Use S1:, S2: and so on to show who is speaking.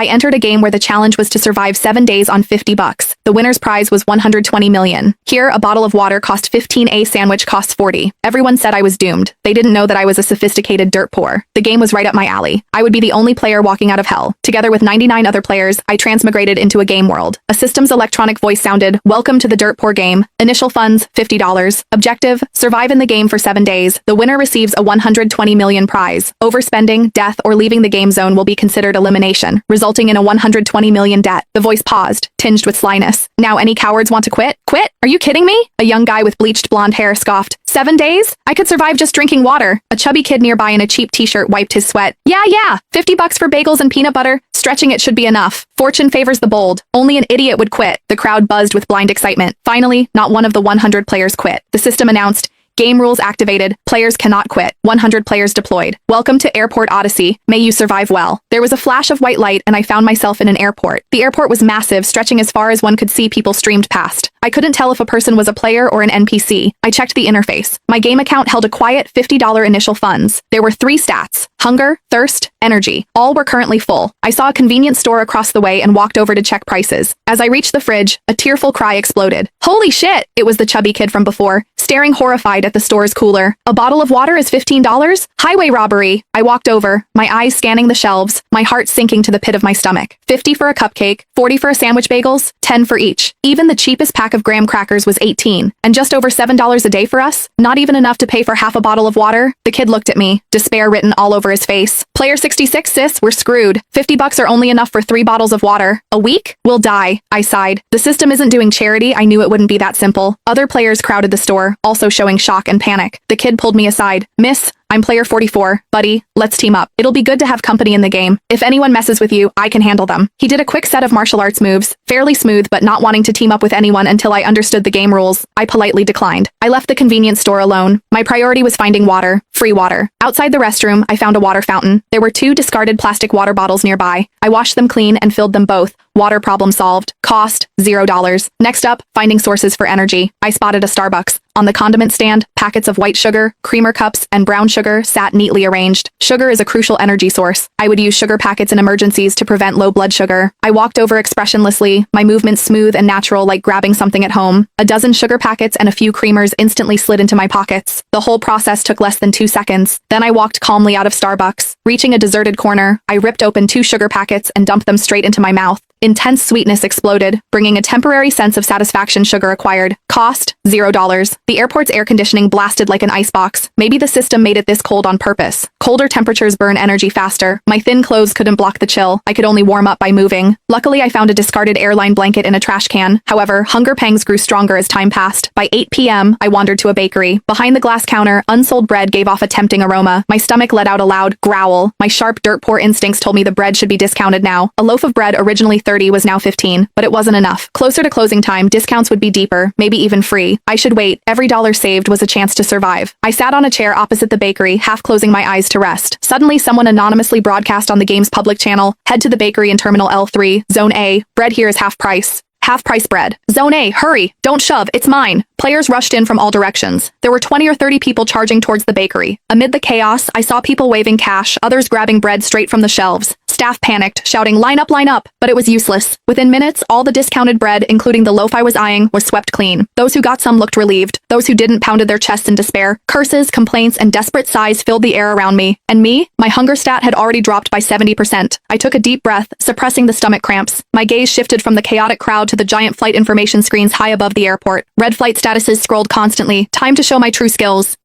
S1: I entered a game where the challenge was to survive 7 days on 50 bucks. The winner's prize was 120 million. Here, a bottle of water cost 15, a sandwich costs 40. Everyone said I was doomed. They didn't know that I was a sophisticated dirt poor. The game was right up my alley. I would be the only player walking out of hell. Together with 99 other players, I transmigrated into a game world. A system's electronic voice sounded, "Welcome to the dirt poor game. Initial funds, $50. Objective, survive in the game for 7 days. The winner receives a 120 million prize. Overspending, death, or leaving the game zone will be considered elimination, resulting in a 120 million debt." The voice paused, tinged with slyness. "Now any cowards want to quit? Quit? Are you kidding me?" A young guy with bleached blonde hair scoffed. 7 days? I could survive just drinking water. A chubby kid nearby in a cheap t-shirt wiped his sweat. Yeah, 50 bucks for bagels and peanut butter. Stretching it should be enough. Fortune favors the bold. Only an idiot would quit. The crowd buzzed with blind excitement. Finally, not one of the 100 players quit. The system announced, "Game rules activated. Players cannot quit. 100 players deployed. Welcome to Airport Odyssey. May you survive well." There was a flash of white light and I found myself in an airport. The airport was massive, stretching as far as one could see. People streamed past. I couldn't tell if a person was a player or an NPC. I checked the interface. My game account held a quiet $50 initial funds. There were 3 stats: hunger, thirst, energy. All were currently full. I saw a convenience store across the way and walked over to check prices. As I reached the fridge, a tearful cry exploded. "Holy shit!" It was the chubby kid from before, staring horrified at the store's cooler. "A bottle of water is $15? Highway robbery." I walked over, my eyes scanning the shelves, my heart sinking to the pit of my stomach. 50 for a cupcake, 40 for a sandwich bagels, 10 for each. Even the cheapest pack of graham crackers was 18, and just over $7 a day for us? Not even enough to pay for half a bottle of water? The kid looked at me, despair written all over his face. "Player 66, sis, we're screwed. 50 bucks are only enough for 3 bottles of water. A week? We'll die." I sighed. The system isn't doing charity. I knew it wouldn't be that simple. Other players crowded the store, also showing shock and panic. The kid pulled me aside. "Miss, I'm player 44. Buddy, let's team up. It'll be good to have company in the game. If anyone messes with you, I can handle them." He did a quick set of martial arts moves, fairly smooth but not wanting to team up with anyone until I understood the game rules. I politely declined. I left the convenience store alone. My priority was finding water. Free water. Outside the restroom, I found a water fountain. There were 2 discarded plastic water bottles nearby. I washed them clean and filled them both. Water problem solved. Cost, $0. Next up, finding sources for energy. I spotted a Starbucks. On the condiment stand, packets of white sugar, creamer cups, and brown sugar sat neatly arranged. Sugar is a crucial energy source. I would use sugar packets in emergencies to prevent low blood sugar. I walked over expressionlessly, my movements smooth and natural like grabbing something at home. A dozen sugar packets and a few creamers instantly slid into my pockets. The whole process took less than 2 seconds. Then I walked calmly out of Starbucks. Reaching a deserted corner, I ripped open 2 sugar packets and dumped them straight into my mouth. Intense sweetness exploded, bringing a temporary sense of satisfaction. Sugar acquired. Cost, $0. The airport's air conditioning blasted like an icebox. Maybe the system made it this cold on purpose. Colder temperatures burn energy faster. My thin clothes couldn't block the chill. I could only warm up by moving. Luckily, I found a discarded airline blanket in a trash can. However, hunger pangs grew stronger as time passed. By 8 p.m., I wandered to a bakery. Behind the glass counter, unsold bread gave off a tempting aroma. My stomach let out a loud growl. My sharp, dirt-poor instincts told me the bread should be discounted now. A loaf of bread, originally 30, was now 15, but it wasn't enough. Closer to closing time, discounts would be deeper, maybe even free. I should wait. Every dollar saved was a chance to survive. I sat on a chair opposite the bakery, half closing my eyes to rest. Suddenly, someone anonymously broadcast on the game's public channel, "Head to the bakery in Terminal L3, Zone A. Bread here is half price." Half price bread. Zone A, hurry! Don't shove, it's mine! Players rushed in from all directions. There were 20 or 30 people charging towards the bakery. Amid the chaos, I saw people waving cash, others grabbing bread straight from the shelves. Staff panicked, shouting, line up, but it was useless. Within minutes, all the discounted bread, including the loaf I was eyeing, was swept clean. Those who got some looked relieved. Those who didn't pounded their chests in despair. Curses, complaints, and desperate sighs filled the air around me. And me? My hunger stat had already dropped by 70%. I took a deep breath, suppressing the stomach cramps. My gaze shifted from the chaotic crowd to the giant flight information screens high above the airport. Red flight statuses scrolled constantly. Time to show my true skills.